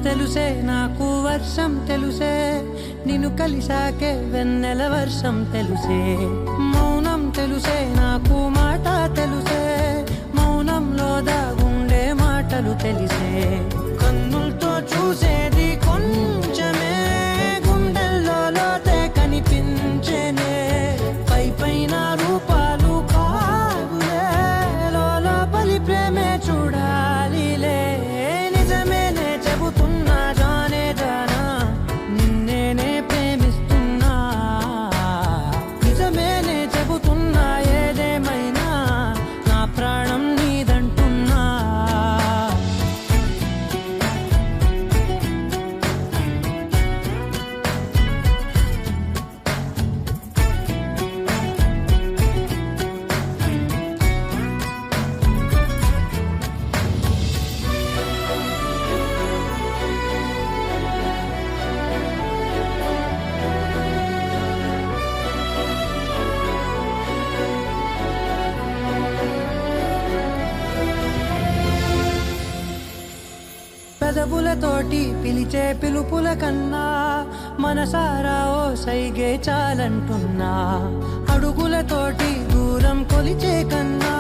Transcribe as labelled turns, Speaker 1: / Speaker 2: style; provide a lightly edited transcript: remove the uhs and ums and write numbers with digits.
Speaker 1: తెలుసే నాకు వర్షం తెలుసే నిన్ను కలిసాకే వెన్నెల వర్షం తెలుసే మౌనం తెలుసే నాకు మాట తెలుసే మౌనంలో దాగుండే మాటలు తెలిసే కన్నులతో చూసేది కొంచెమే గుండెల్లో లోతే కనిపించేనే పై పైన రూపాలు కావులే లోపలి ప్రేమే చూడాలిలే నిజమేనే చెబుతున్నా జానే జానా నిన్నేనే ప్రేమిస్తున్నా నిజమేనే చెబుతున్నా ఏదేమైనా నా ప్రాణం నీదంటున్నా పెదవులతోటి పిలిచే పిలుపుల కన్నా మనసారా ఓ సైగే చాలంటున్నా అడుగులతోటి దూరం కొలిచే కన్నా